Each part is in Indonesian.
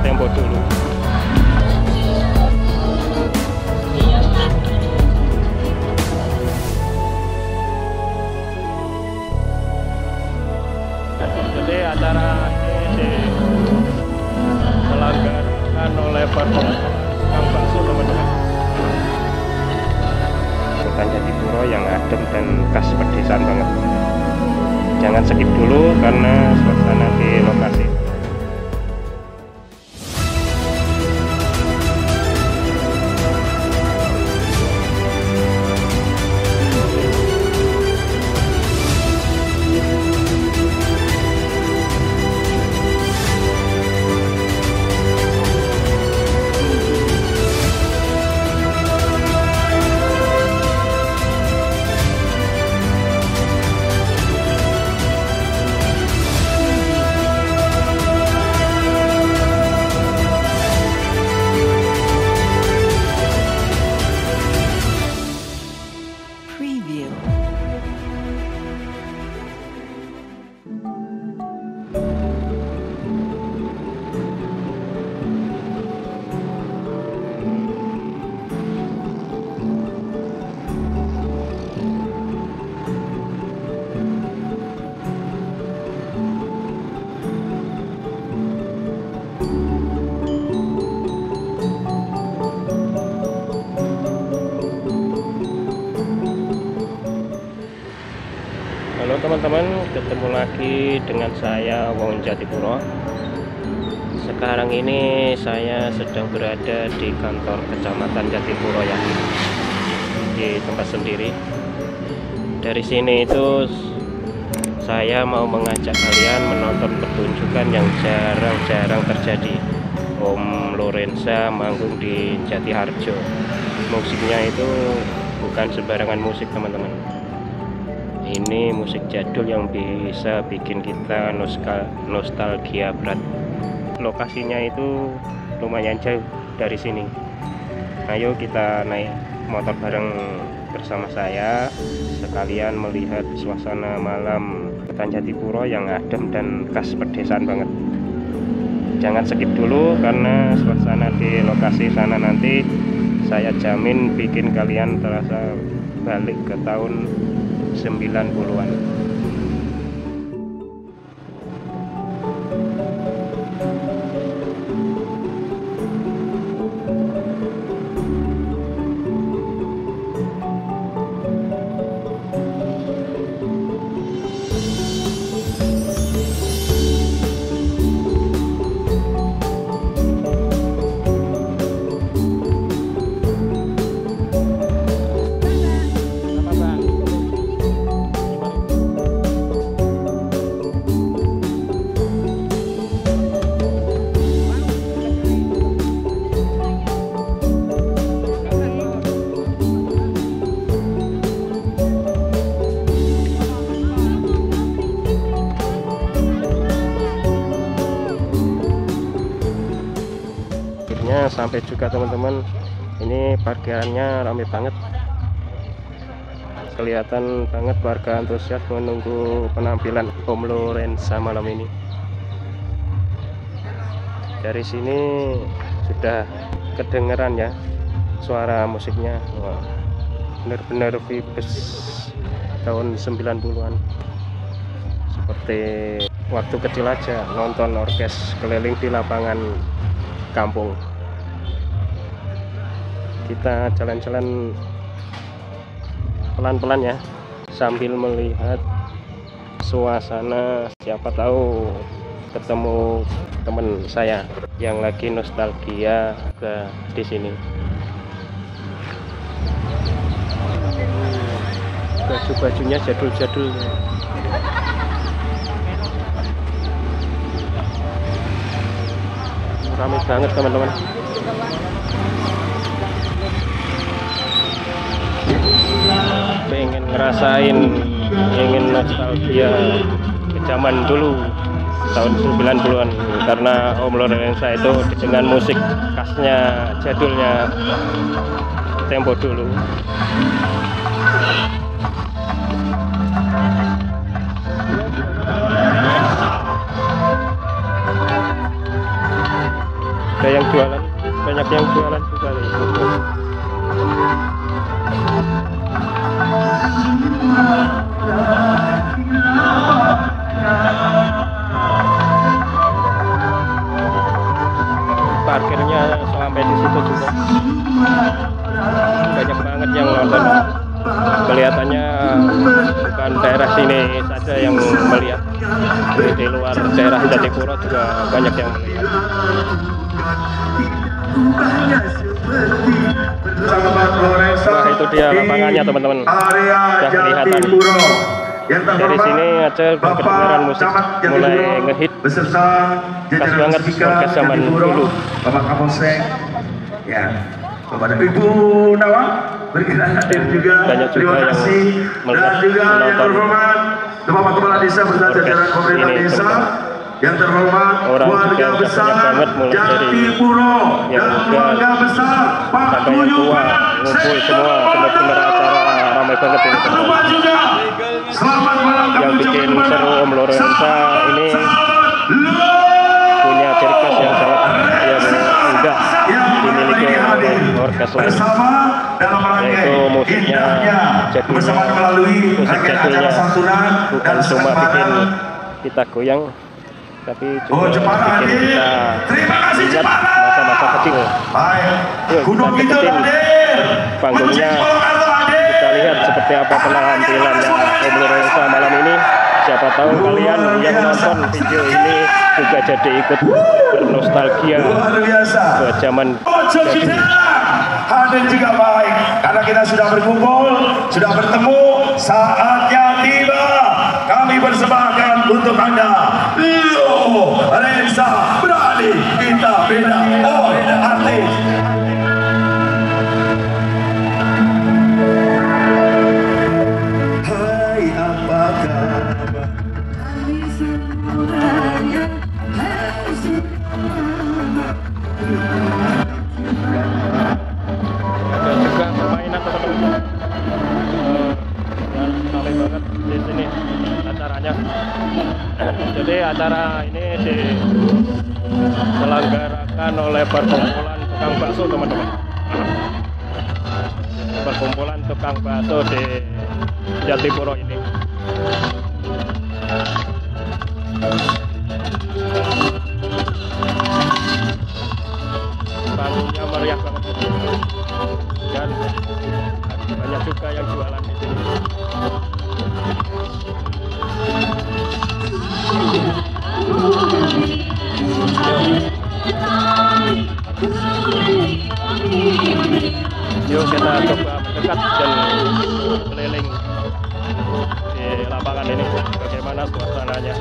tempo dulu. Jadi acara ini diselenggarakan oleh Kang Bakso, teman-teman. Hutan Jatipuro yang adem dan khas pedesaan banget. Jangan skip dulu karena suasana di lokasi. Halo teman-teman, ketemu lagi dengan saya Wong Jatipuro. Sekarang ini saya sedang berada di kantor Kecamatan Jatipuro ya, di tempat sendiri. Dari sini itu saya mau mengajak kalian menonton pertunjukan yang jarang-jarang terjadi. Om Lorenza manggung di Jatiharjo. Musiknya itu bukan sembarangan musik, teman-teman. Ini musik jadul yang bisa bikin kita nostalgia berat. Lokasinya itu lumayan jauh dari sini. Ayo kita naik motor bareng bersama saya, sekalian melihat suasana malam Hutan Jatipuro yang adem dan khas pedesaan banget. Jangan skip dulu karena suasana di lokasi sana nanti saya jamin bikin kalian terasa balik ke tahun 90-an. Sampai juga teman-teman, ini parkirannya ramai banget, kelihatan banget warga antusias menunggu penampilan Om Lorenza malam ini. Dari sini sudah kedengeran ya suara musiknya. Wah, bener-bener vibes tahun 90-an, seperti waktu kecil aja nonton orkes keliling di lapangan kampung. Kita jalan-jalan pelan-pelan ya, sambil melihat suasana. Siapa tahu ketemu teman saya yang lagi nostalgia ke di sini. Baju-bajunya jadul-jadul. Ramai banget teman-teman. Pengen ngerasain, ingin nostalgia ke zaman dulu tahun 90-an, karena Om Lorenza itu dengan musik khasnya jadulnya tempo dulu. ada yang jualan, banyak yang jualan juga nih. Parkirnya sampai di situ juga banyak banget yang nonton. Kelihatannya bukan daerah sini saja yang melihat, di luar daerah Jatipuro juga banyak yang melihat. Wah, itu dia lapangannya teman-teman, sudah kelihatan. Dari sini aja kedengaran musik mulai ngehit, pas banget orkes zaman dulu. Bapak Kapolsek, ya, kepada Ibu Nawang, berkaitan juga, banyak juga yang melihat, menonton Bapak Kepala Desa beserta jajaran pemerintah desa, yang terhormat keluarga besar Jatipuro dan keluarga besar Pak Guyup, ngumpul semua, benar-benar acara ramai banget ini teman-teman. Selamat malam. Yang bikin seru Om Lorenza ini punya ciri khas yang sangat enggak dimiliki oleh orkes lain, yaitu musiknya jadulnya, musik jadulnya bukan cuma bikin kita goyang, tapi juga bikin kita ingat masa-masa kecil. Yuk kita deketin panggungnya, kita lihat seperti apa penampilannya Om Lorenza malam ini. Siapa tahu kalian yang nonton video ini juga jadi ikut bernostalgia ke zaman jadul. Hadir juga baik, karena kita sudah berkumpul, sudah bertemu, saatnya tiba. Kami persembahkan untuk Anda Lorenza Berani Kita Beda. Oh, artis. Hai, apa kabar? Ada juga permainan teman-teman, ramai banget di sini acaranya. Jadi acara ini diselenggarakan oleh perkumpulan tukang bakso teman-teman. Perkumpulan tukang bakso di Jatipuro ini. Panggungnya meriah banget dan banyak juga yang jualan di sini. Yuk kita coba mendekat dan keliling di lapangan ini, bagaimana suasananya.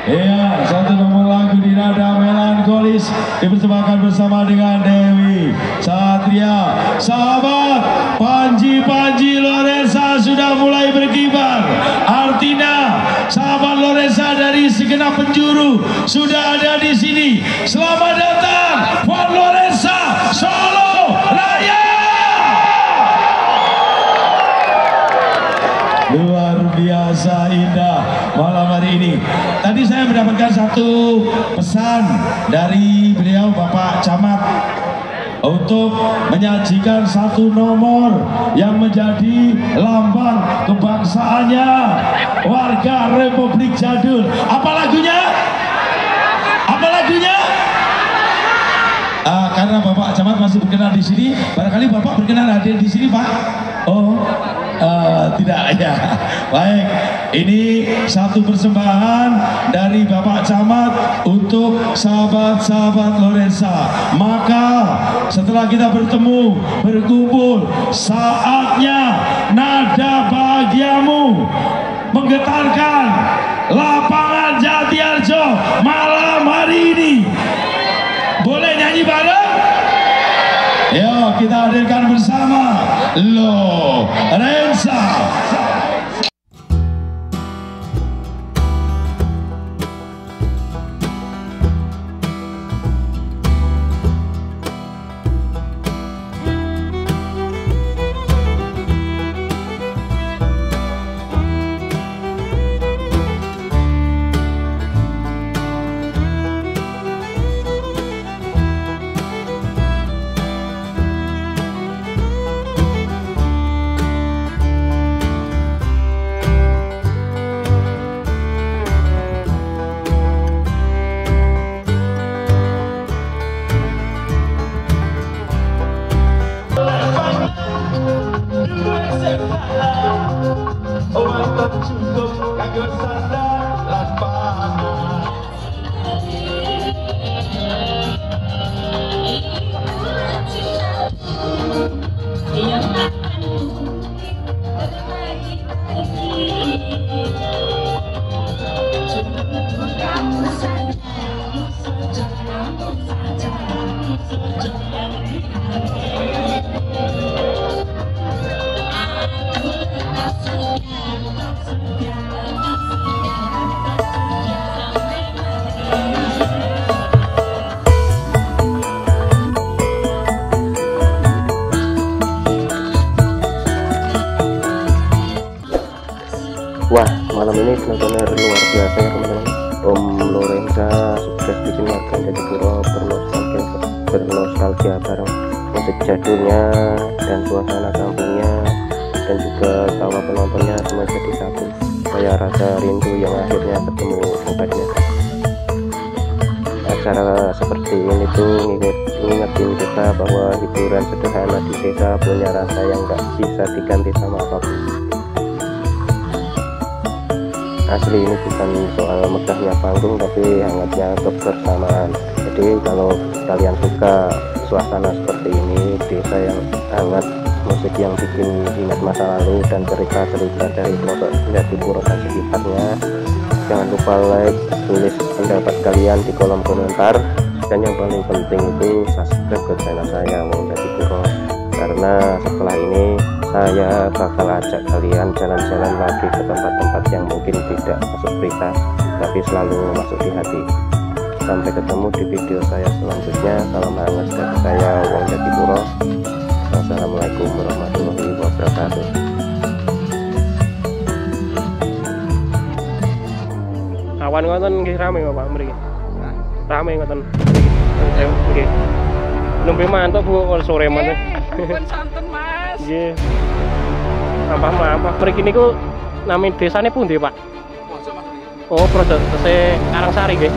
Iya, satu nomor lagu di nada melankolis dipersembahkan bersama dengan Dewi Satria. Sahabat, Panji Lorenza sudah mulai berkibar. Artina, sahabat Lorenza Lorensa dari segenap penjuru sudah ada di sini. Selamat datang Von Lorensa Solo Raya. Luar biasa indah malam hari ini. Tadi saya mendapatkan satu pesan dari beliau Bapak Camat untuk menyajikan satu nomor yang menjadi lambang kebangsaannya warga Republik Jadul. Apa lagunya? Apa lagunya? Karena Bapak Camat masih berkenan di sini, barangkali Bapak berkenan hadir di sini, Pak. Oh, tidak ya. Baik, ini satu persembahan dari Bapak Camat untuk sahabat-sahabat Lorensa. Maka setelah kita bertemu, berkumpul, saatnya nada bahagiamu menggetarkan lapangan Jatiarjo malam hari ini. Boleh nyanyi bareng? Yuk kita hadirkan bersama Lorensa. Wah, malam ini benar-benar luar biasa ya teman-teman. Om Lorensa sukses bikin warga Jatipuro bernostalgia bareng musik jadulnya dan suasana kampungnya, dan juga tawa penontonnya semua jadi satu. Kayak rasa rindu yang akhirnya ketemu obatnya. Acara seperti ini tuh ngingetin kita bahwa hiburan sederhana di desa punya rasa yang gak bisa diganti sama apapun. Asli ini bukan soal megahnya panggung, tapi hangatnya kebersamaan. Jadi kalau kalian suka suasana seperti ini, desa yang hangat, musik yang bikin ingat masa lalu dan cerita-cerita dari pelosok Jatipuro dan sekitarnya, jangan lupa like, tulis pendapat kalian di kolom komentar, dan yang paling penting itu subscribe ke channel saya Wong Jatipuro, karena setelah ini saya bakal ajak kalian jalan-jalan lagi ke tempat-tempat yang mungkin tidak masuk berita tapi selalu masuk di hati. Sampai ketemu di video saya selanjutnya. Salam hangat dari saya Wong Jatipuro. Wassalamualaikum warahmatullahi wabarakatuh. Awan ngoten nggih rame Pak mriki. Rame ngoten. Nggih. Nembe mantap Bu sore meneh. Pun santen Mas. Nggih. Apa mriki niku nami desane pundi Pak? Projo Mas. Oh, Projo Karangsari nggih.